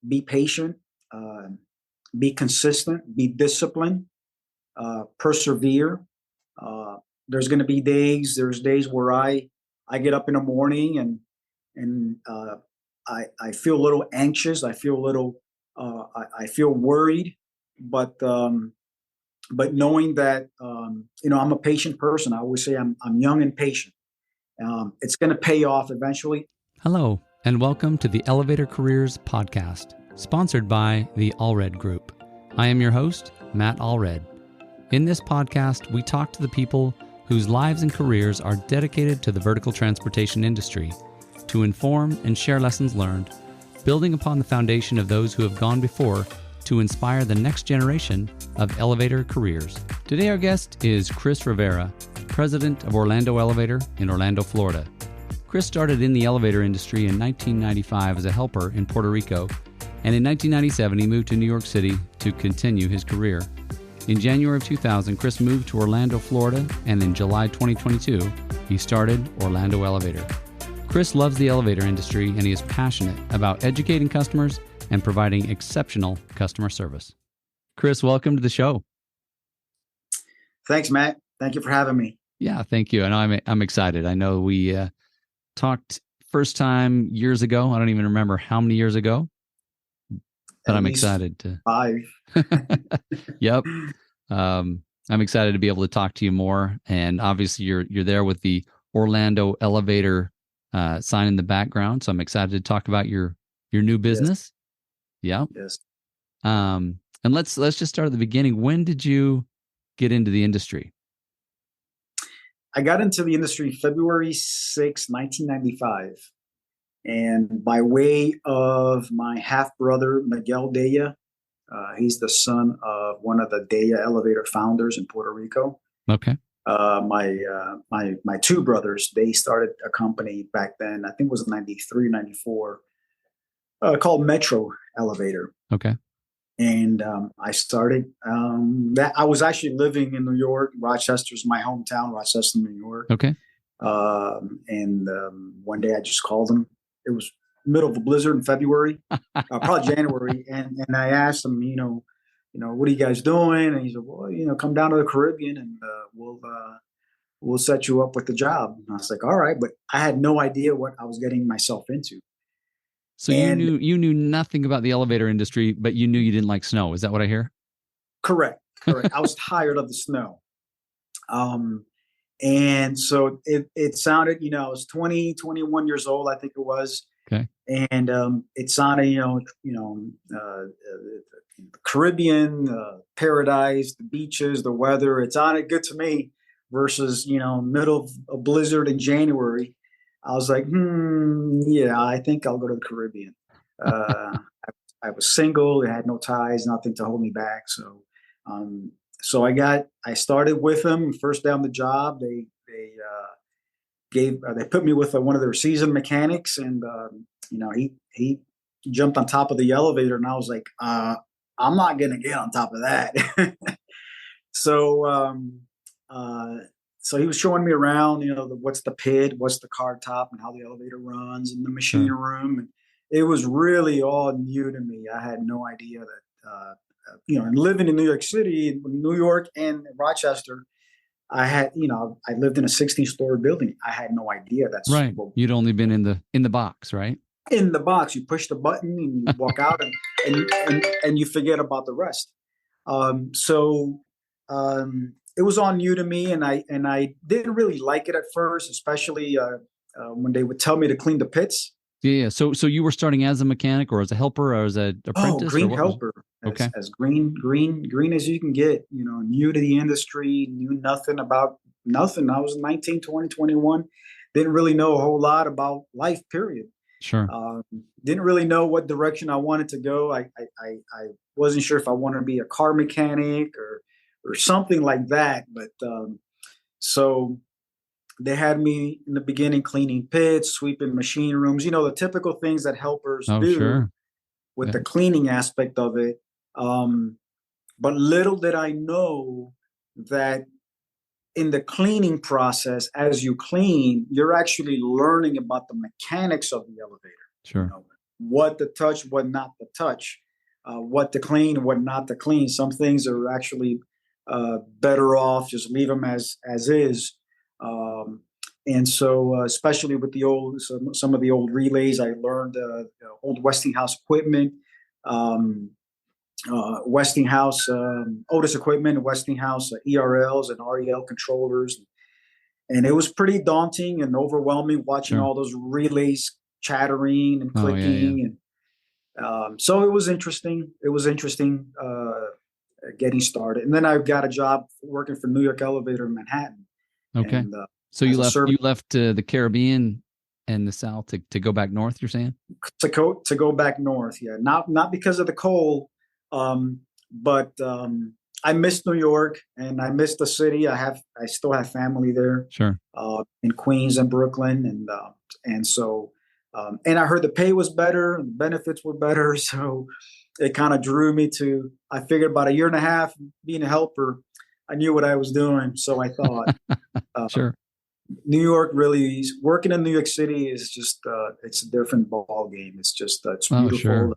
be patient, be consistent, be disciplined, persevere. There's going to be there's days where I get up in the morning and I feel a little anxious. I feel a little, I feel worried, but knowing that, I'm a patient person. I always say I'm young and patient. It's going to pay off eventually. Hello, and welcome to the Elevator Careers Podcast, sponsored by the Allred Group. I am your host, Matt Allred. In this podcast, we talk to the people whose lives and careers are dedicated to the vertical transportation industry to inform and share lessons learned, building upon the foundation of those who have gone before to inspire the next generation of elevator careers. Today, our guest is Chris Rivera, president of Orlando Elevator in Orlando, Florida. Chris started in the elevator industry in 1995 as a helper in Puerto Rico, and in 1997 he moved to New York City to continue his career. In January of 2000, Chris moved to Orlando, Florida, and in July 2022, he started Orlando Elevator. Chris loves the elevator industry, and he is passionate about educating customers and providing exceptional customer service. Chris, welcome to the show. Thanks, Matt. Thank you for having me. Yeah, thank you. And I'm excited. I know we talked first time years ago. I don't even remember how many years ago, but I'm excited to 5. Yep. I'm excited to be able to talk to you more. And obviously you're there with the Orlando Elevator sign in the background. So I'm excited to talk about your new business. Yes. Yeah. Yes. And let's just start at the beginning. When did you get into the industry? I got into the industry February 6, 1995. And by way of my half-brother, Miguel Daya, he's the son of one of the Daya Elevator founders in Puerto Rico. Okay. My two brothers, they started a company back then, I think it was 93, 94, called Metro Elevator. Okay. And I started that. I was actually living in New York. Rochester's my hometown, Rochester, New York. Okay. And one day I just called him. It was middle of a blizzard in February, probably January. And I asked him, what are you guys doing? And he said, well, come down to the Caribbean and we'll set you up with the job. And I was like, all right. But I had no idea what I was getting myself into. So you knew nothing about the elevator industry, but you knew you didn't like snow. Is that what I hear? Correct. I was tired of the snow. And so it sounded, I was 20, 21 years old, I think it was. Okay. And it sounded, the Caribbean, paradise, the beaches, the weather, it sounded good to me versus, middle of a blizzard in January. I was like, yeah, I think I'll go to the Caribbean. I was single, I had no ties, nothing to hold me back. So I started with them. First day on the job, they put me with one of their seasoned mechanics, and he jumped on top of the elevator, and I was like, I'm not gonna get on top of that. So he was showing me around, what's the pit, what's the car top, and how the elevator runs, and the machine room. And it was really all new to me. I had no idea that, and living in New York City, New York and Rochester, I lived in a 16-story building. I had no idea that's right. You'd only been in the box, right? In the box, you push the button and you walk out, and you forget about the rest. It was all new to me, and I didn't really like it at first, especially when they would tell me to clean the pits. Yeah. So you were starting as a mechanic, or as a helper, or as an apprentice? Oh, green helper. As green as you can get. New to the industry, knew nothing about nothing. I was 19, 20, 21. Didn't really know a whole lot about life. Period. Sure. Didn't really know what direction I wanted to go. I wasn't sure if I wanted to be a car mechanic or something like that. But so they had me in the beginning cleaning pits, sweeping machine rooms, the typical things that helpers do. Sure. With the cleaning aspect of it. But little did I know that in the cleaning process, as you clean, you're actually learning about the mechanics of the elevator. Sure. what to touch, what not to touch, what to clean, what not to clean. Some things are actually better off just leave them as is. Um, and so, especially with some of the old relays, I learned old Westinghouse equipment, Westinghouse Otis equipment, Westinghouse ERLs and REL controllers. And it was pretty daunting and overwhelming watching Sure. all those relays chattering and Oh, yeah, yeah. clicking. And so it was interesting. It was interesting getting started. And then I got a job working for New York Elevator in Manhattan. Okay. And So you left the Caribbean and the South to go back north, you're saying? to go back north. Yeah. Not because of the cold, but I miss New York and I miss the city. I still have family there. Sure. In Queens and Brooklyn. And so and I heard the pay was better and the benefits were better. So it kind of drew me to, I figured about a year and a half being a helper, I knew what I was doing. So I thought, Sure. New York really working in New York City is just, it's a different ball game. It's just, it's beautiful. Sure.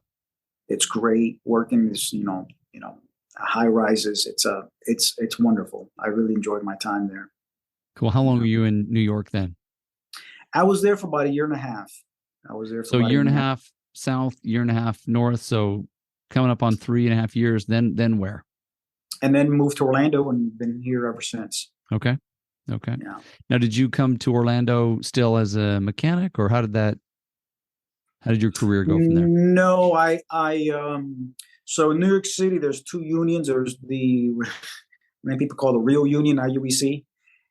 It's great. Working is, high rises. It's wonderful. I really enjoyed my time there. Cool. How long were you in New York then? I was there for about a year and a half. I was there for so about year and a half south, year and a half north. So coming up on 3.5 years. Then where? And then moved to Orlando and been here ever since. Okay. Yeah. Now, did you come to Orlando still as a mechanic, or how did your career go from there? No, so in New York City, there's two unions. There's many people call the real union, IUEC.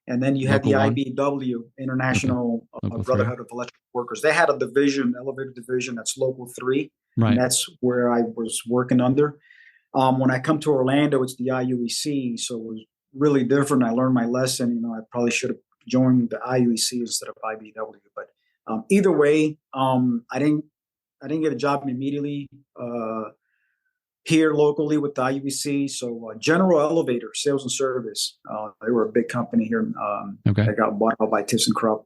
And then you had the IBW, International Brotherhood of Electrical Workers. They had a division, elevator division, that's Local 3. Right. And that's where I was working under. When I come to Orlando, it's the IUEC. So it was really different. I learned my lesson. I probably should have joined the IUEC instead of IBW. But either way, I didn't get a job immediately here locally with the IUBC. So General Elevator Sales and Service, they were a big company here. They got bought out by ThyssenKrupp.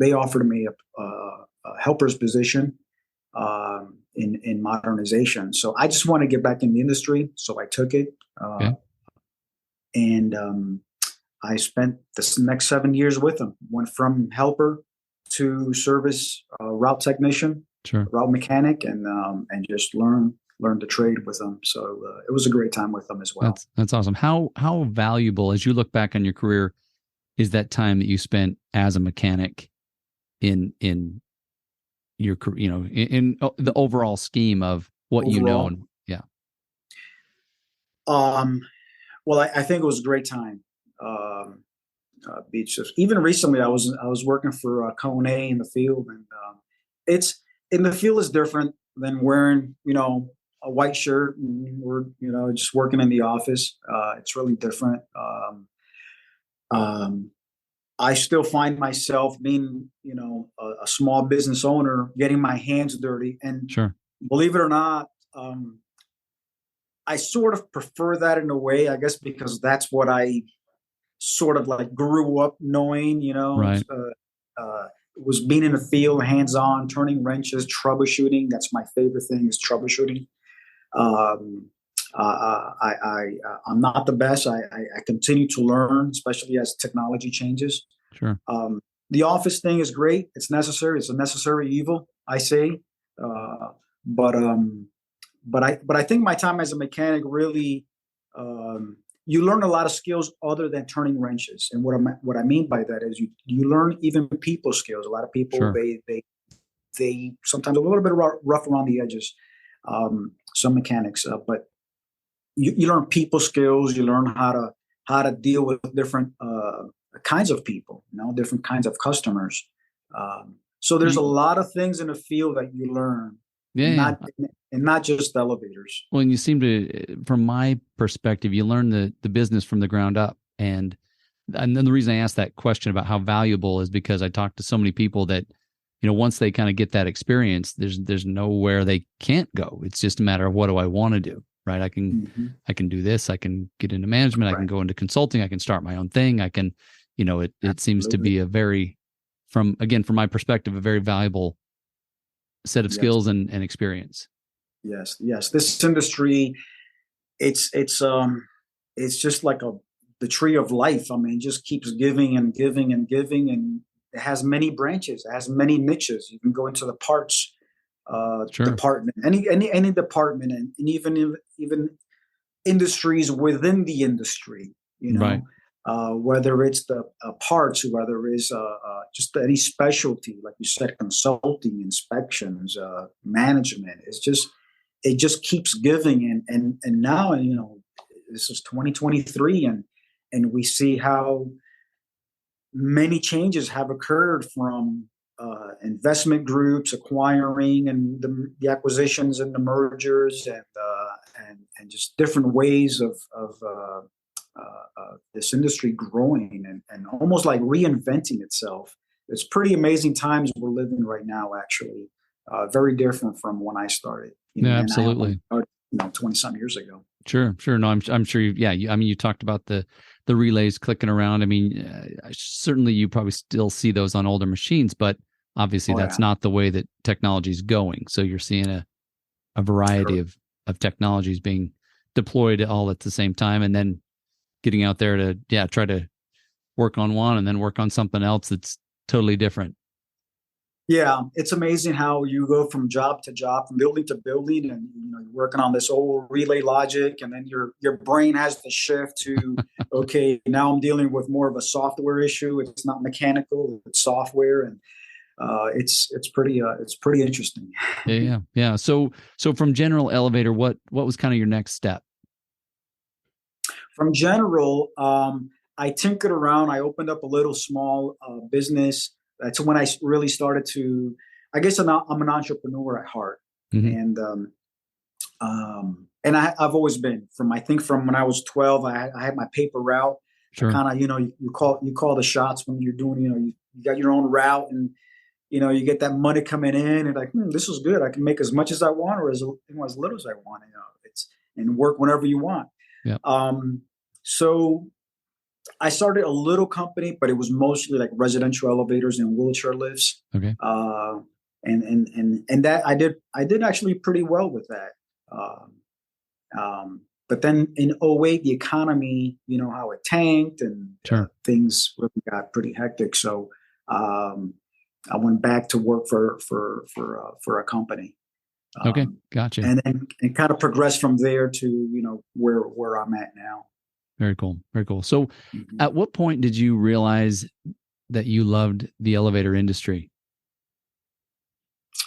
They offered me a helper's position in modernization. So I just want to get back in the industry. So I took it. And I spent the next 7 years with them. Went from helper to service route technician, route mechanic, and just learn the trade with them. So it was a great time with them as well. That's awesome. How valuable, as you look back on your career, is that time that you spent as a mechanic in your career, in the overall scheme of what you know? Well, I think it was a great time. Beach. Even recently, I was working for Cone A in the field, and it's in the field is different than wearing a white shirt and we're just working in the office. It's really different. I still find myself being a small business owner, getting my hands dirty, and believe it or not, I sort of prefer that in a way, I guess, because that's what I sort of like grew up knowing, was being in the field, hands-on, turning wrenches, troubleshooting. That's my favorite thing, is troubleshooting. I'm not the best. I continue to learn, especially as technology changes. The office thing is great. It's necessary. It's a necessary evil, I say. But I think my time as a mechanic really, you learn a lot of skills other than turning wrenches. And what I mean by that is you learn even people skills. A lot of people, they sometimes a little bit rough around the edges, some mechanics, but you learn people skills. You learn how to deal with different kinds of people, different kinds of customers. So there's a lot of things in the field that you learn. And not just elevators. Well, and you seem to, from my perspective, you learn the business from the ground up. And then the reason I asked that question about how valuable is because I talk to so many people that, once they kind of get that experience, there's nowhere they can't go. It's just a matter of, what do I want to do? Right. I can do this. I can get into management. I can go into consulting. I can start my own thing. I can, it seems to be a very, from my perspective, a very valuable set of Yes. skills and experience. Yes. Yes. This industry, it's just like the tree of life. I mean, it just keeps giving and giving and giving, and it has many branches. It has many niches. You can go into the parts Sure. department, any department, and even industries within the industry. Right. Whether it's the parts, whether it's just any specialty, like you said, consulting, inspections, management. It just keeps giving, and now, this is 2023, and we see how many changes have occurred from investment groups acquiring, and the acquisitions and the mergers, and just different ways of this industry growing, and almost like reinventing itself. It's pretty amazing times we're living right now, actually. Very different from when I started. Yeah, absolutely. 20 some years ago. Sure. No, I'm sure. You talked about the relays clicking around. I mean, certainly you probably still see those on older machines, but obviously that's not the way that technology is going. So you're seeing a variety of technologies being deployed all at the same time, and then getting out there to try to work on one and then work on something else that's totally different. Yeah, it's amazing how you go from job to job, from building to building, and you're working on this old relay logic, and then your brain has to shift to, okay, now I'm dealing with more of a software issue. It's not mechanical; it's software, and it's pretty interesting. Yeah. So from General Elevator, what was kind of your next step? From General, I tinkered around. I opened up a little small business. That's when I really started to. I guess I'm an entrepreneur at heart, Mm-hmm. and I've always been. From when I was 12, I had my paper route. Sure. Kind of, you call the shots when you're doing. You got your own route, and you get that money coming in, and like, this is good. I can make as much as I want, or as little as I want. And work whenever you want. Yeah. So I started a little company, but it was mostly like residential elevators and wheelchair lifts. Okay. And that I did actually pretty well with that. But then in '08, the economy, how it tanked, and things really got pretty hectic. So I went back to work for a company. Okay, gotcha. And then kind of progressed from there to where I'm at now. Very cool. Very cool. So at what point did you realize that you loved the elevator industry?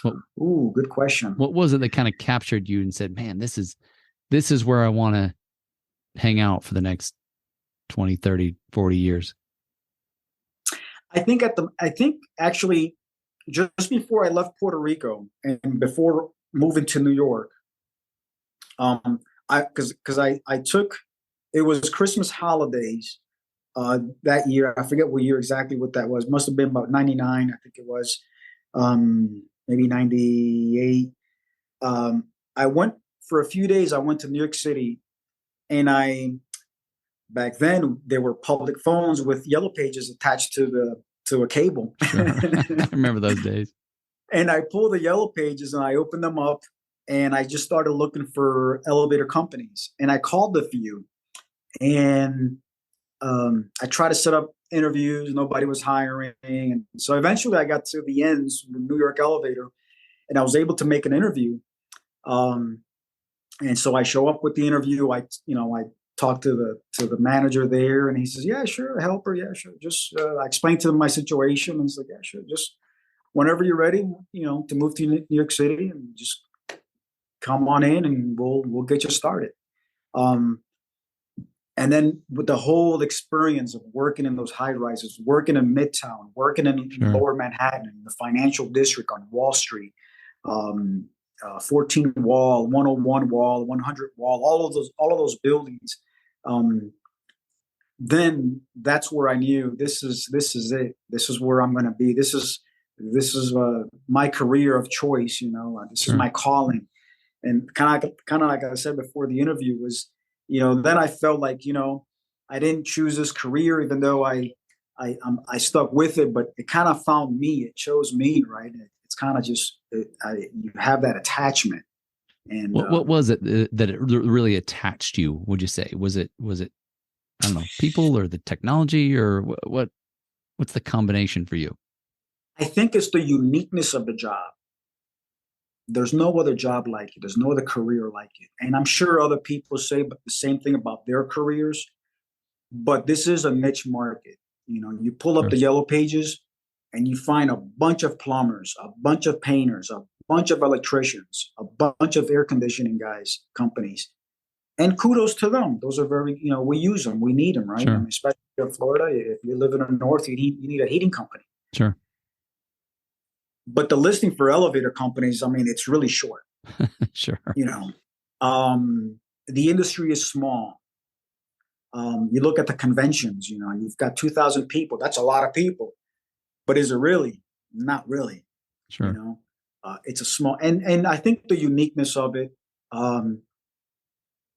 Good question. What was it that kind of captured you and said, man, this is where I want to hang out for the next 20, 30, 40 years? I think actually just before I left Puerto Rico and before moving to New York, I took, it was Christmas holidays that year. I forget what year exactly what that was. Must have been about 99. I think it was maybe 98. I went for a few days. I went to New York City, and back then there were public phones with yellow pages attached to a cable. Sure. I remember those days. And I pulled the yellow pages and I opened them up, and I just started looking for elevator companies, and I called a few. And I tried to set up interviews. Nobody was hiring. And so eventually I got to the ends with New York Elevator, and I was able to make an interview. And so I show up with the interview. I talked to the manager there, and he says, yeah, sure. Help her. Yeah, sure. Just, I explained to him my situation, and he's like, yeah, sure. Just whenever you're ready, to move to New York City, and just come on in, and we'll get you started. And then with the whole experience of working in those high rises, working in Midtown, working in Lower Manhattan, in the financial district on Wall Street, 14 Wall, 101 Wall, 100 Wall, all of those buildings. Then that's where I knew this is it. This is where I'm going to be. This is my career of choice. This is my calling. And kind of like I said before the interview was, then I felt like, I didn't choose this career, even though I stuck with it, but it kind of found me. It chose me, right? It's kind of just, you have that attachment. And What was it that it really attached you? Would you say was it I don't know, people or the technology, or what's the combination for you? I think it's the uniqueness of the job. There's no other job like it. There's no other career like it. And I'm sure other people say the same thing about their careers, but this is a niche market. You pull up Sure. the yellow pages and you find a bunch of plumbers, a bunch of painters, a bunch of electricians, a bunch of air conditioning guys, companies. And kudos to them. Those are very, we use them. We need them, right? Sure. I mean, especially in Florida, if you live in the north, you need a heating company. Sure. But the listing for elevator companies, I mean, it's really short. Sure. The industry is small. You look at the conventions, you've got 2,000 people. That's a lot of people. But is it really? Not really. Sure. It's a small, and I think the uniqueness of it,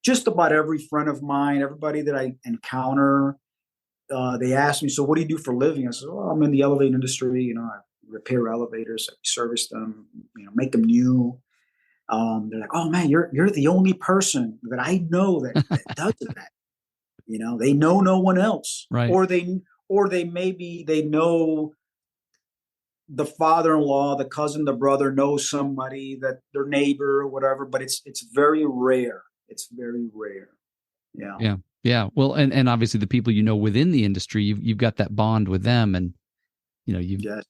just about every friend of mine, everybody that I encounter, they ask me, so what do you do for a living? I said, well, I'm in the elevator industry. I repair elevators, I service them, make them new. They're like, oh man, you're the only person that I know that does that. They know no one else. Right. Or they maybe they know the father-in-law, the cousin, the brother knows somebody, that their neighbor or whatever, but it's very rare. It's very rare. Yeah. Yeah. Yeah. Well, and obviously the people within the industry, you've got that bond with them, and you've Yes.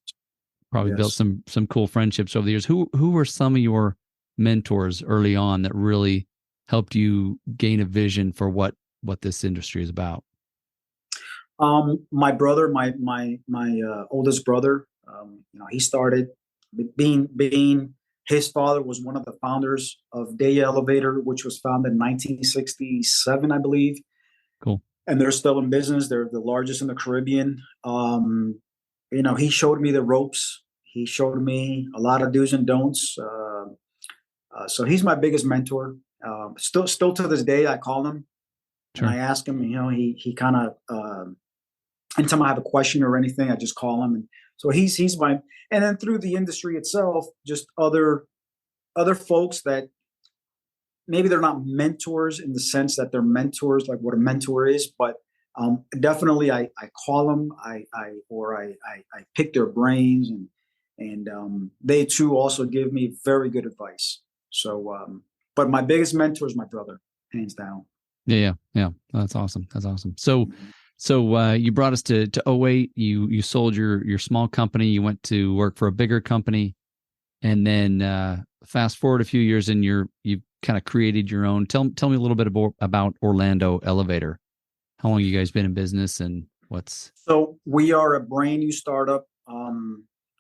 probably built some cool friendships over the years. Who were some of your mentors early on that really helped you gain a vision for what this industry is about? My brother, my oldest brother, he started being his father was one of the founders of Day Elevator, which was founded in 1967, I believe. Cool. And they're still in business. They're the largest in the Caribbean. He showed me the ropes. He showed me a lot of do's and don'ts. So he's my biggest mentor. Still to this day, I call him. Sure. And I ask him. He kind of anytime I have a question or anything, I just call him. And so he's my. And then through the industry itself, just other folks that maybe they're not mentors in the sense that they're mentors, like what a mentor is, but definitely I call them, I pick their brains, and they too also give me very good advice. So, but my biggest mentor is my brother, hands down. Yeah. That's awesome. So you brought us to 08. You sold your small company. You went to work for a bigger company, and then fast forward a few years, and you kind of created your own. Tell me a little bit about Orlando Elevator. How long you guys been in business, and what's? So we are a brand new startup.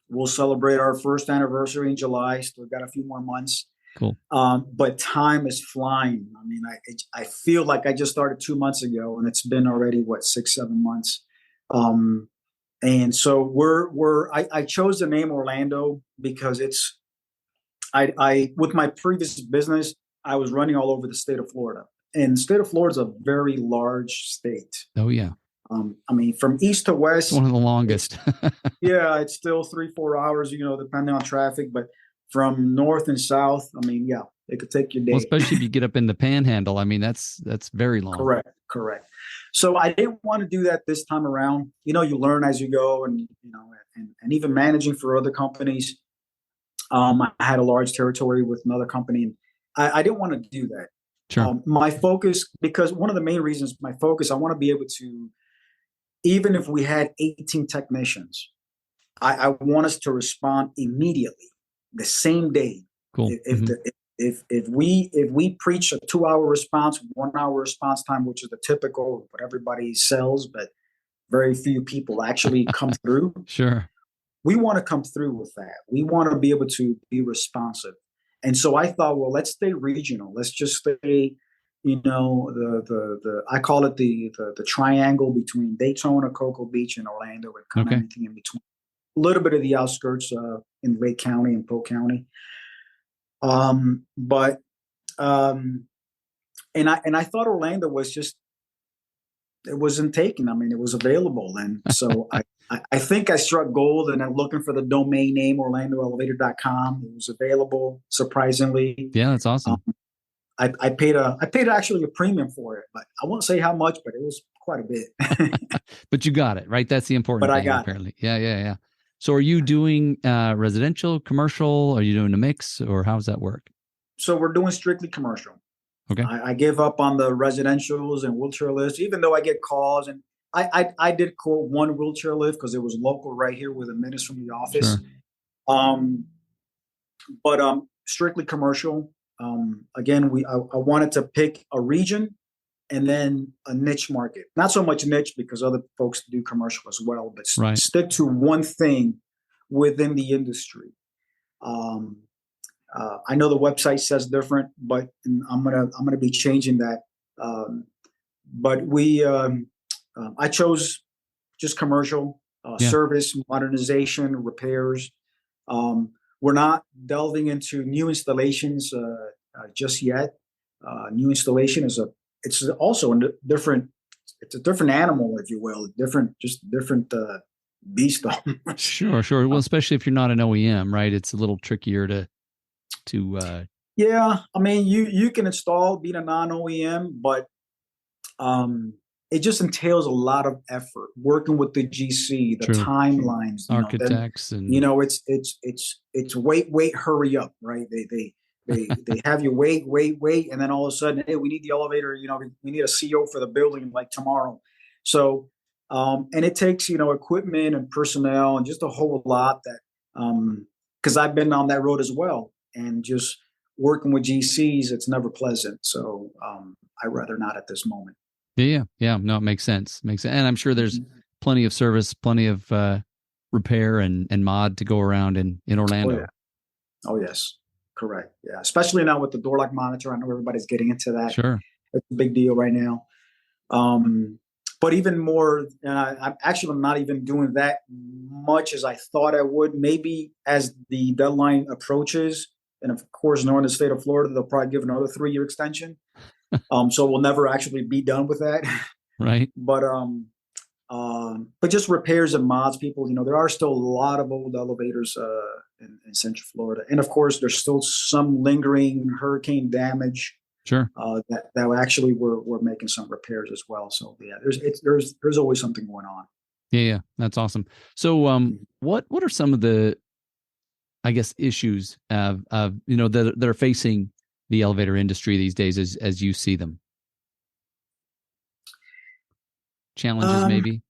We'll celebrate our first anniversary in July. Still got a few more months. Cool. But time is flying. I mean, I feel like I just started 2 months ago, and it's been already 6-7 months. And so I chose the name Orlando because I with my previous business, I was running all over the state of Florida, and the state of Florida is a very large state. Oh yeah. I mean, from east to west, it's one of the longest. Yeah, it's still 3-4 hours, depending on traffic, but from north and south, I mean, yeah, it could take your day. Well, especially if you get up in the panhandle. I mean, that's very long. Correct. So I didn't want to do that this time around. You learn as you go, and and even managing for other companies. I had a large territory with another company, and I didn't want to do that. Sure. My focus, because one of the main reasons, I want to be able to, even if we had 18 technicians, I want us to respond immediately, the same day. Cool. If we preach a 2-hour response, 1 hour response time, which is the typical what everybody sells, but very few people actually come through. Sure. We want to come through with that. We want to be able to be responsive. And so I thought, well, let's stay regional. Let's just stay, I call it the triangle between Daytona, Cocoa Beach, and Orlando, and kind of anything in between. A little bit of the outskirts in Lake County and Polk County. And I thought Orlando was just, it wasn't taken. I mean, it was available. And so I think I struck gold, and I'm looking for the domain name orlandoelevator.com. It was available, surprisingly. Yeah, that's Um, awesome. I paid actually a premium for it, but I won't say how much, but it was quite a bit. But you got it, right? That's the But important I thing, got it. apparently. Yeah, yeah, yeah. So are you doing residential, commercial? Are you doing a mix, or how does that work? So we're doing strictly commercial. Okay. I give up on the residentials and wheelchair lifts, even though I get calls. And I did quote one wheelchair lift because it was local right here within minutes from the office. Sure. Um, but strictly commercial. Again, I wanted to pick a region and then a niche market. Not so much niche because other folks do commercial as well, but Right. stick to one thing within the industry. Um, I know the website says different, but I'm gonna be changing that. Um, but I chose just commercial Yeah. service, modernization, repairs. Um, we're not delving into new installations just yet. New installation it's also a different, it's a different animal, if you will, different beast. Sure, sure. Well, especially if you're not an OEM, right? It's a little trickier to Yeah, I mean, you can install being a non OEM, but um, it just entails a lot of effort working with the GC, the true timelines. Then architects and it's wait, hurry up, right? They have you wait, and then all of a sudden, hey, we need the elevator. We need a CO for the building like tomorrow. So, and it takes equipment and personnel and just a whole lot that because I've been on that road as well, and just working with GCs, it's never pleasant. So I'd rather not at this moment. yeah, yeah, yeah. No, it makes sense. Makes sense. And I'm sure there's Mhm. plenty of service, plenty of repair and mod to go around in Oh yeah. Orlando. Oh yes. Correct. Yeah. Especially now with the door lock monitor. I know everybody's getting into that. Sure. It's a big deal right now. Um, but even more, I'm actually not even doing that much as I thought I would. Maybe as the deadline approaches, and of course, knowing the state of Florida, they'll probably give another 3-year extension. So we'll never actually be done with that. Right. But just repairs and mods, people, there are still a lot of old elevators in Central Florida, and of course, there's still some lingering hurricane damage Sure. that actually we're making some repairs as well. So yeah, there's always something going on. Yeah, yeah. That's awesome. So what are some of the, I guess, issues that are facing the elevator industry these days as you see them? Challenges Um, maybe?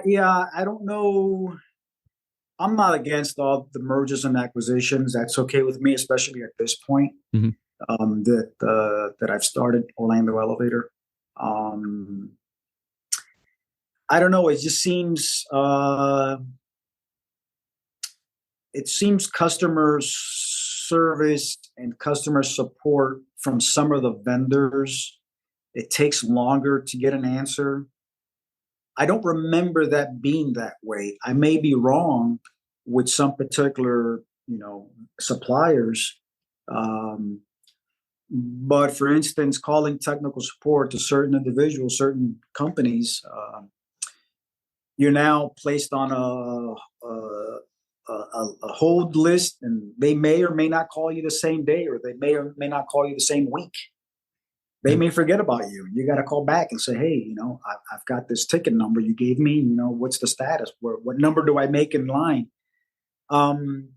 yeah, I don't know. I'm not against all the mergers and acquisitions. That's okay with me, especially at this point. Mhm. That I've started Orlando Elevator. Um, I don't know. It seems customer service and customer support from some of the vendors, it takes longer to get an answer. I don't remember that being that way. I may be wrong with some particular, suppliers. Um, but for instance, calling technical support to certain individuals, certain companies, you're now placed on a hold list, and they may or may not call you the same day, or they may or may not call you the same week. They Yeah. may forget about you. You got to call back and say, hey, I've got this ticket number you gave me. What's the status? What number do I make in line? Um,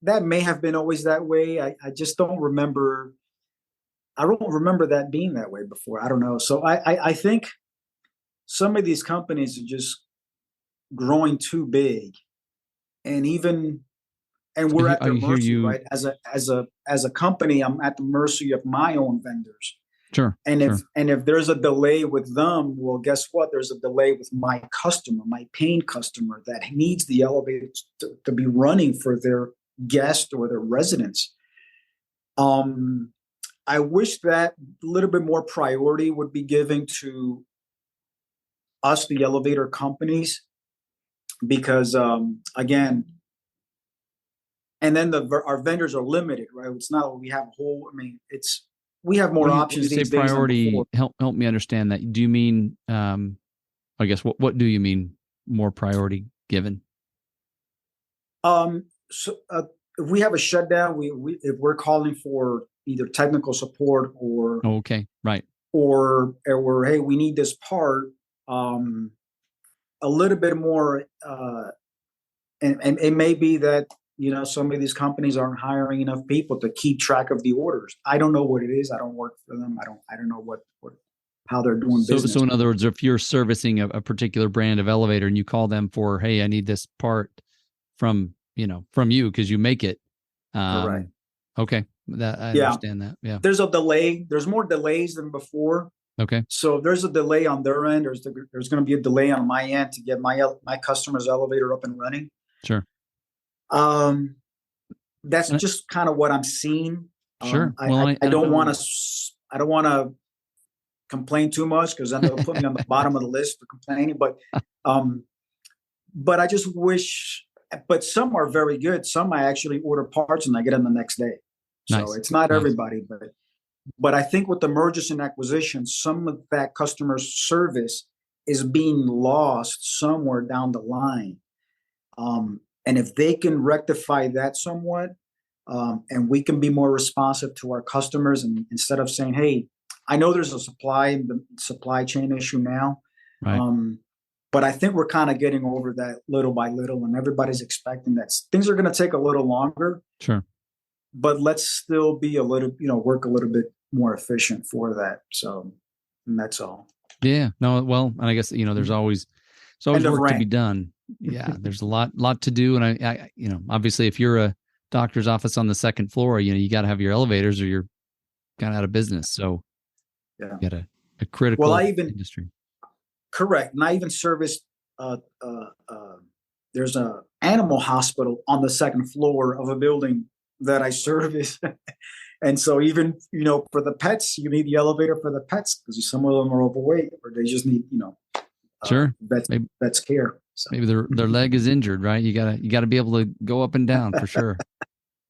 that may have been always that way. I just don't remember. I don't remember that being that way before. I don't know. So I think some of these companies are just growing too big, and we're at I their hear mercy, you. right? As a company, I'm at the mercy of my own vendors. Sure, And if sure. and if there's a delay with them, well, guess what? There's a delay with my customer, my paying customer that needs the elevator to be running for their guest or their residents. Um, I wish that a little bit more priority would be given to us, the elevator companies, because again, and then our vendors are limited, right? It's not like we have a whole. I mean, we have more When you options say these days than before. priority, help me understand that. Do you mean I guess what do you mean more priority given? So if we have a shutdown, if we're calling for either technical support or Okay, right. or hey, we need this part, a little bit more, and it may be that some of these companies aren't hiring enough people to keep track of the orders. I don't know what it is. I don't work for them. I don't know what how they're doing business. So in other words, if you're servicing a particular brand of elevator and you call them for, hey, I need this part from you because you make it. Correct. Okay, that I understand that. Yeah. There's a delay. There's more delays than before. Okay. So if there's a delay on their end, there's going to be a delay on my end to get my customer's elevator up and running. Sure. That's just kind of what I'm seeing. Sure. I don't want to complain too much because then they'll put me on the bottom of the list for complaining. But I just wish. But some are very good. Some I actually order parts and I get them the next day. So Nice. it's not everybody, but I think with the mergers and acquisitions, some of that customer service is being lost somewhere down the line. And if they can rectify that somewhat, and we can be more responsive to our customers, and instead of saying, "Hey, I know there's a supply chain issue now," right. But I think we're kind of getting over that little by little, and everybody's expecting that things are going to take a little longer. Sure. But let's still be work a little bit more efficient for that. So, and that's all. Yeah. No. Well, and I guess there's always work to be done. Yeah. There's a lot to do, and I obviously, if you're a doctor's office on the second floor, you got to have your elevators, or you're kind of out of business. So, yeah, you got a critical industry. Correct. And I even serviced, there's a animal hospital on the second floor of a building that I service. And so even, for the pets, you need the elevator for the pets because some of them are overweight or they just need, sure, vets care. So. Maybe their leg is injured, right? You gotta be able to go up and down for sure.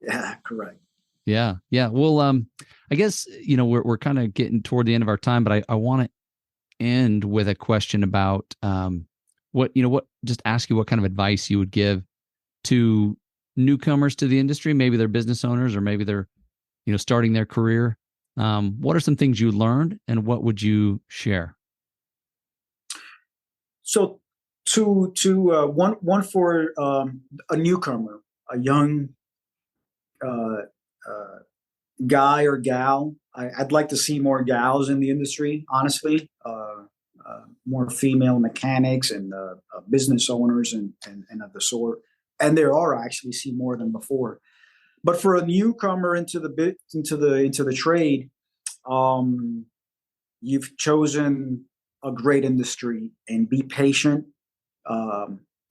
Yeah, correct. Yeah. Well, I guess, we're kind of getting toward the end of our time, but I want to end with a question about just ask you what kind of advice you would give to newcomers to the industry. Maybe they're business owners, or maybe they're starting their career. What are some things you learned, and what would you share? So one for a newcomer, a young guy or gal. I'd like to see more gals in the industry, honestly. More female mechanics and business owners and of the sort. And there are actually see more than before. But for a newcomer into the trade, you've chosen a great industry, and be patient.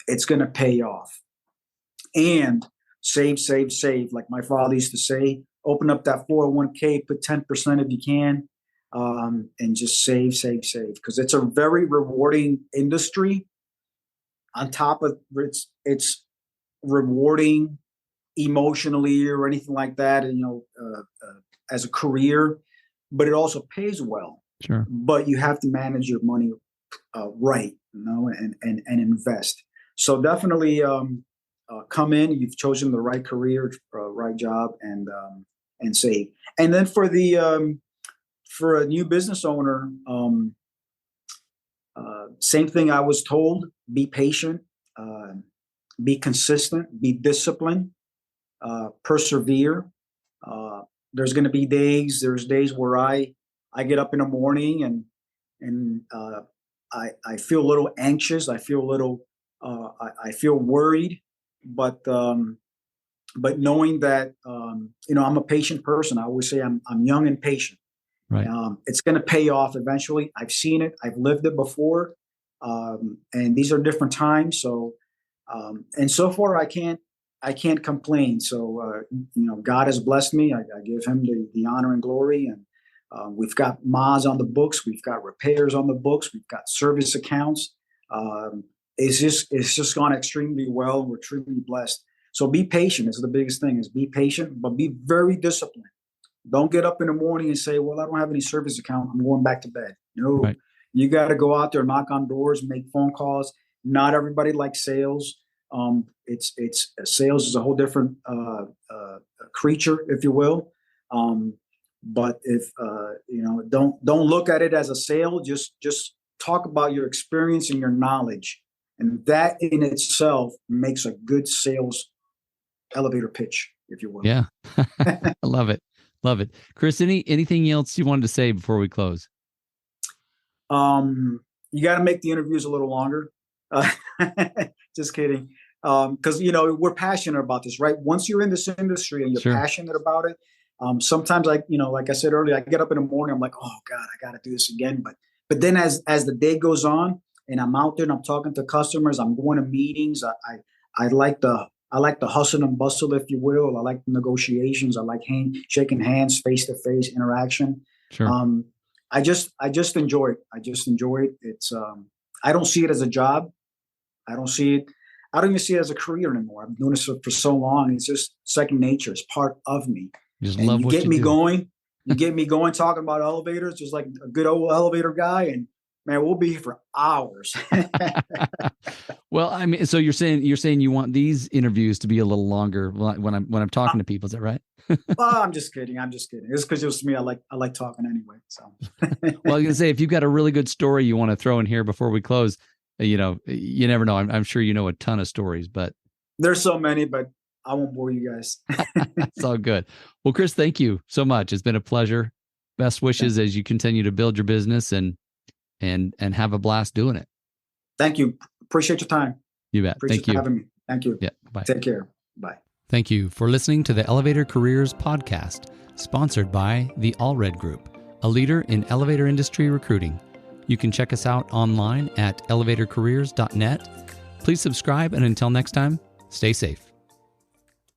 It's going to pay off. And save. Like my father used to say, open up that 401k, put 10% if you can, and just save, because it's a very rewarding industry. On top of it's rewarding emotionally or anything like that, as a career, but it also pays well. Sure. But you have to manage your money right, and invest. So definitely come in. You've chosen the right career, right job, and save. And then for a new business owner, same thing I was told: be patient, be consistent, be disciplined, persevere. There's going to be there's days where I get up in the morning and I feel a little anxious. I feel a little I feel worried, but knowing that I'm a patient person. I always say I'm young and patient. Right. It's going to pay off eventually. I've seen it. I've lived it before, and these are different times. So and so far I can't complain. So God has blessed me. I give Him the honor and glory. And we've got MAs on the books. We've got repairs on the books. We've got service accounts. It's just gone extremely well. We're extremely blessed. So be patient is the biggest thing, is be patient, but be very disciplined. Don't get up in the morning and say, well, I don't have any service account, I'm going back to bed. No, right. You got to go out there, knock on doors, make phone calls, Not everybody likes sales. It's sales is a whole different creature, if you will. But if don't look at it as a sale. Just talk about your experience and your knowledge, and that in itself makes a good sales elevator pitch, if you will. Yeah. I love it. Love it. Chris, anything else you wanted to say before we close? You got to make the interviews a little longer. Just kidding. Because we're passionate about this, right? Once you're in this industry and you're Sure. passionate about it, sometimes like I said earlier, I get up in the morning, I'm like, oh God, I got to do this again. But then as the day goes on and I'm out there and I'm talking to customers, I'm going to meetings. I like the hustle and bustle, if you will. I like the negotiations. I like shaking hands, face to face interaction. Sure. I just enjoy it. I just enjoy it. It's I don't see it as a job. I don't even see it as a career anymore. I've been doing this for so long. It's just second nature. It's part of me. Just and love you what get you me do. going. You get me going talking about elevators, just like a good old elevator guy. And man, we'll be here for hours. Well, I mean, so you're saying you want these interviews to be a little longer when I'm talking to people. Is that right? Well, I'm just kidding. It's because it was me. I like talking anyway. So, well, I was gonna say, if you've got a really good story you want to throw in here before we close, you never know. I'm sure you know a ton of stories, but there's so many, but I won't bore you guys. it's all good. Well, Chris, thank you so much. It's been a pleasure. Best wishes as you continue to build your business and have a blast doing it. Thank you. Appreciate your time. You bet. Appreciate Thank you. having me. Thank you. Yeah. Bye. Take care. Bye. Thank you for listening to the Elevator Careers Podcast, sponsored by the Allred Group, a leader in elevator industry recruiting. You can check us out online at elevatorcareers.net. Please subscribe, and until next time, stay safe.